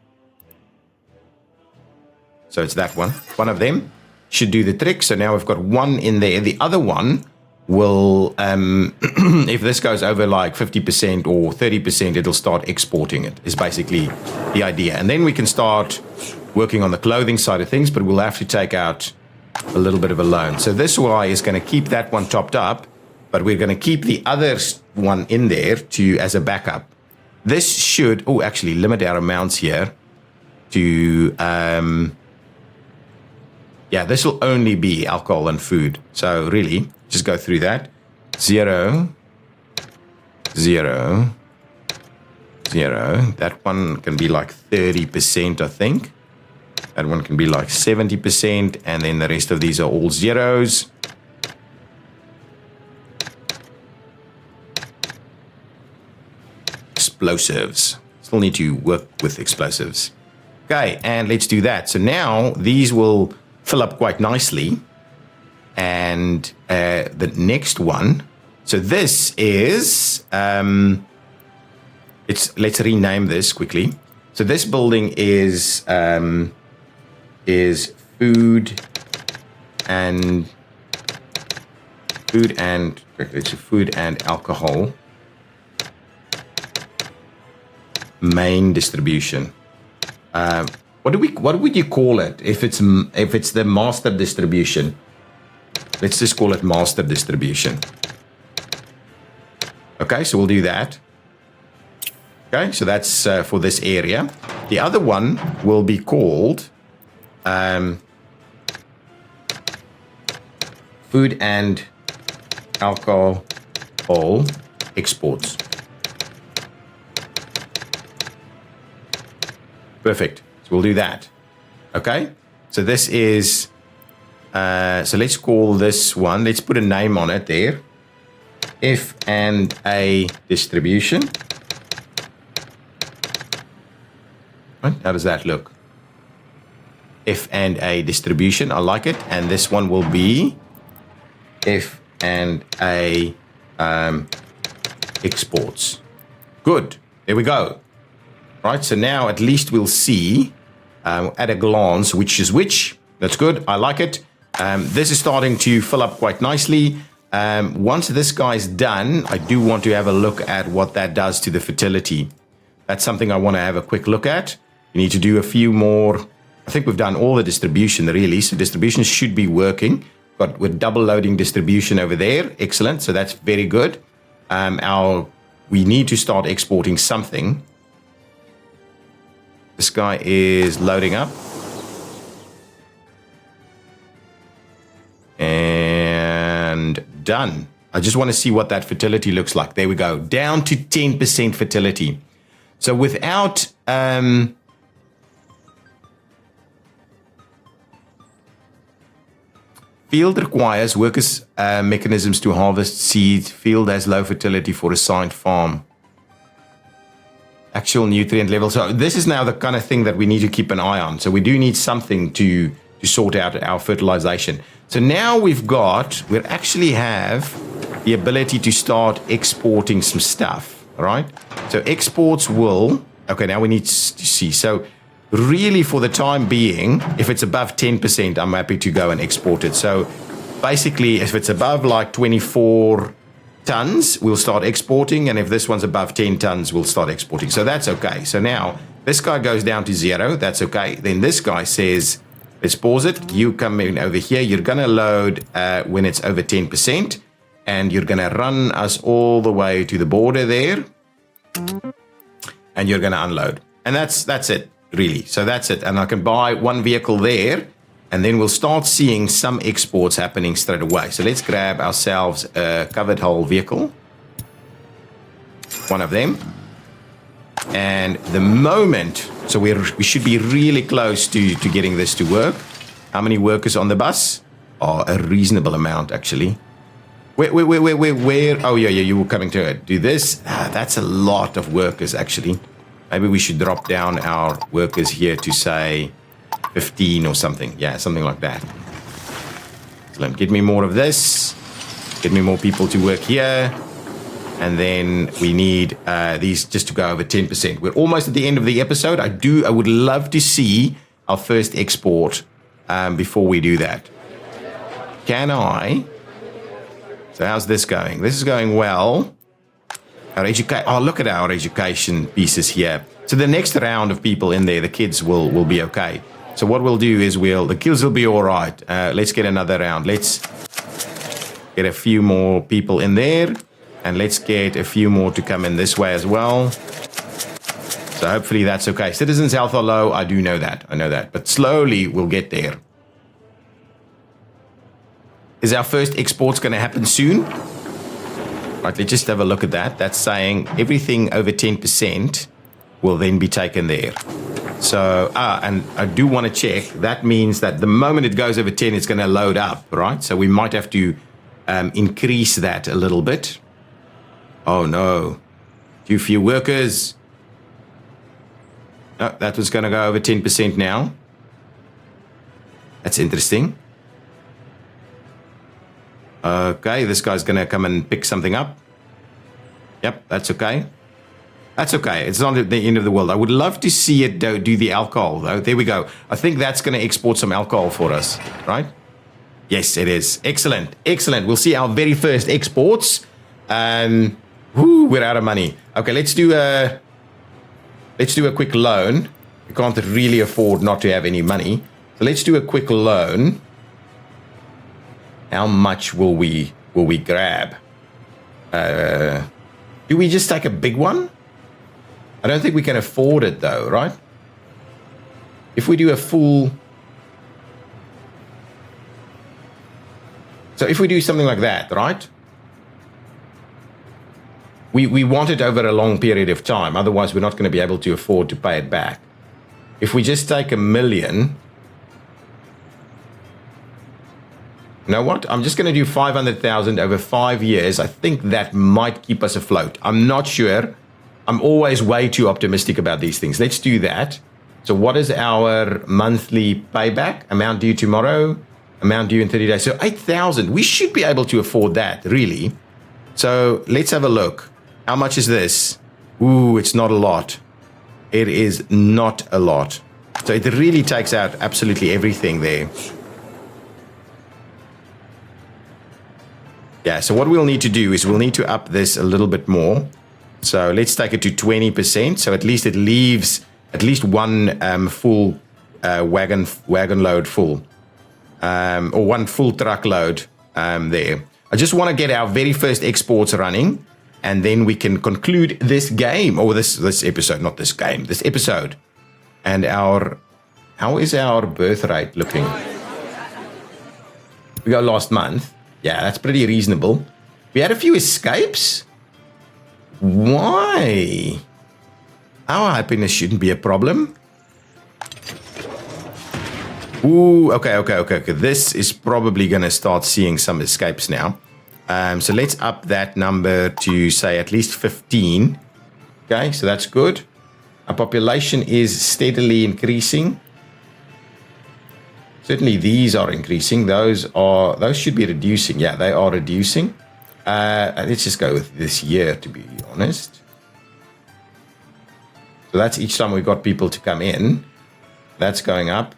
So it's that one of them. Should do the trick. So now we've got one in there. The other one will, if this goes over like 50% or 30%, it'll start exporting it, is basically the idea. And then we can start working on the clothing side of things, but we'll have to take out a little bit of a loan. So this Y is going to keep that one topped up, but we're going to keep the other one in there as a backup. This should, actually limit our amounts here to, yeah, this will only be alcohol and food. So really, just go through that. 0, 0, 0. That one can be like 30%, I think. That one can be like 70%. And then the rest of these are all zeros. Explosives. Still need to work with explosives. Okay, and let's do that. So now these will fill up quite nicely. And the next one, so this is, let's rename this quickly. So this building is food and alcohol main distribution. What would you call it if it's the master distribution? Let's just call it master distribution. Okay, so we'll do that. Okay, so that's for this area. The other one will be called food and alcohol exports. Perfect. So we'll do that. Okay, so this is, so let's call this one, let's put a name on it there. F&A distribution. Right, how does that look? F&A distribution, I like it. And this one will be F&A exports. Good, there we go. Right, so now at least we'll see at a glance which is which. That's good, I like it. This is starting to fill up quite nicely. Once this guy's done, I do want to have a look at what that does to the fertility. That's something I want to have a quick look at. You need to do a few more. I think we've done all the distribution really, so distribution should be working. But we're double loading distribution over there. Excellent, so that's very good. We need to start exporting something. This guy is loading up. And done. I just want to see what that fertility looks like. There we go. Down to 10% fertility. So without... field requires workers' mechanisms to harvest seeds. Field has low fertility for assigned farm. Actual nutrient level. So this is now the kind of thing that we need to keep an eye on. So we do need something to sort out our fertilization. So now we actually have the ability to start exporting some stuff, all right? So exports will, okay, now we need to see. So really for the time being, if it's above 10%, I'm happy to go and export it. So basically, if it's above like 24 tons, we'll start exporting. And if this one's above 10 tons, we'll start exporting. So that's okay. So now This guy goes down to 0. That's okay. Then this guy says, let's pause it. You come in over here. You're going to load when it's over 10%. And you're going to run us all the way to the border there. And you're going to unload. And that's it, really. So that's it. And I can buy one vehicle there. And then we'll start seeing some exports happening straight away. So let's grab ourselves a covered hull vehicle. One of them. And the moment, so we should be really close to getting this to work. How many workers on the bus? Oh, a reasonable amount, actually. Where? Oh, yeah, you were coming to it. Do this. That's a lot of workers, actually. Maybe we should drop down our workers here to, say, 15 or something. Yeah, something like that. Excellent. Get me more of this. Get me more people to work here. And then we need these just to go over 10%. We're almost at the end of the episode. I would love to see our first export before we do that. Can I? So how's this going? This is going well. Oh, look at our education pieces here. So the next round of people in there, the kids will be okay. So what we'll do is the kids will be all right. Let's get another round. Let's get a few more people in there. And let's get a few more to come in this way as well. So hopefully that's okay. Citizens' health are low. I do know that. I know that. But slowly we'll get there. Is our first exports going to happen soon? Right, let's just have a look at that. That's saying everything over 10% will then be taken there. So, and I do want to check. That means that the moment it goes over 10, it's going to load up, right? So we might have to increase that a little bit. Oh, no. Too few workers. No, that was going to go over 10% now. That's interesting. Okay, this guy's going to come and pick something up. Yep, that's okay. That's okay. It's not the end of the world. I would love to see it do the alcohol, though. There we go. I think that's going to export some alcohol for us, right? Yes, it is. Excellent. Excellent. We'll see our very first exports. We're out of money. Okay, let's do a quick loan. We can't really afford not to have any money. So let's do a quick loan. How much will we grab? Do we just take a big one? I don't think we can afford it though, right? If we do a full... So if we do something like that, right? We want it over a long period of time. Otherwise, we're not going to be able to afford to pay it back. If we just take $1 million... You know what? I'm just going to do 500,000 over 5 years. I think that might keep us afloat. I'm not sure. I'm always way too optimistic about these things. Let's do that. So what is our monthly payback? Amount due tomorrow, amount due in 30 days. So 8,000. We should be able to afford that, really. So let's have a look. How much is this? Ooh, it's not a lot. It is not a lot. So it really takes out absolutely everything there. Yeah, so what we'll need to do is we'll need to up this a little bit more. So let's take it to 20%. So at least it leaves at least one full wagon load full. Or one full truck load there. I just want to get our very first exports running. And then we can conclude this game. Or this episode, not this game. This episode. And how is our birth rate looking? We got last month. Yeah, that's pretty reasonable. We had a few escapes. Why? Our happiness shouldn't be a problem. Ooh, okay. This is probably going to start seeing some escapes now. So let's up that number to, say, at least 15. Okay, so that's good. Our population is steadily increasing. Certainly these are increasing. Those should be reducing. Yeah, they are reducing. Let's just go with this year, to be honest. So that's each time we've got people to come in. That's going up.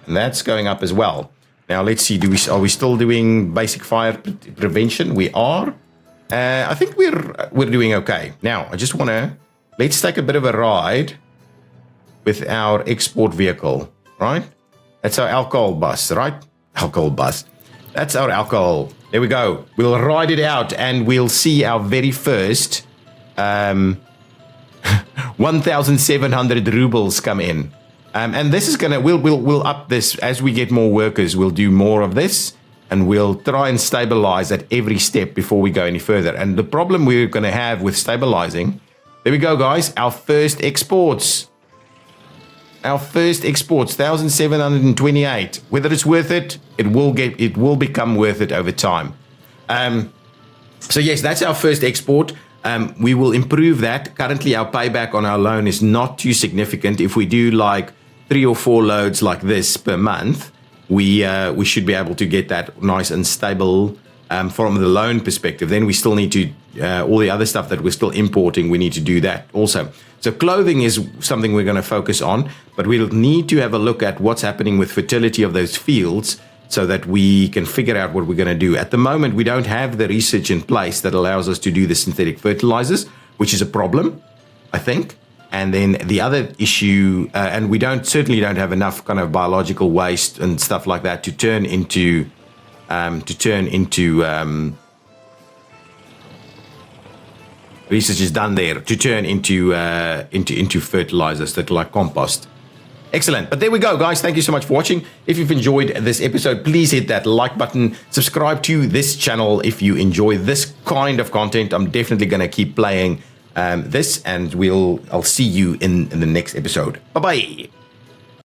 And that's going up as well. Now, let's see. Are we still doing basic fire prevention? We are. I think we're doing okay. Now, I just want to... Let's take a bit of a ride with our export vehicle, right? That's our alcohol bus, right? Alcohol bus. That's our alcohol. There we go. We'll ride it out and we'll see our very first 1,700 rubles come in. And this is gonna, we'll up this as we get more workers. We'll do more of this and we'll try and stabilize at every step before we go any further. And the problem we're gonna have with stabilizing, there we go, guys, our first exports. Our first exports, 1,728. Whether it's worth it, it will become worth it over time. So yes, that's our first export. We will improve that. Currently, our payback on our loan is not too significant. If we do like 3 or 4 loads like this per month, we should be able to get that nice and stable from the loan perspective. Then we still need to, all the other stuff that we're still importing, we need to do that also. So clothing is something we're going to focus on, but we'll need to have a look at what's happening with fertility of those fields so that we can figure out what we're going to do. At the moment, we don't have the research in place that allows us to do the synthetic fertilizers, which is a problem, I think. And then the other issue, and we certainly don't have enough kind of biological waste and stuff like that to turn into research is done there to turn into fertilizers that are like compost. Excellent. But there we go, guys. Thank you so much for watching. If you've enjoyed this episode, please hit that like button. Subscribe to this channel if you enjoy this kind of content. I'm definitely going to keep playing this, and I'll see you in the next episode. Bye-bye.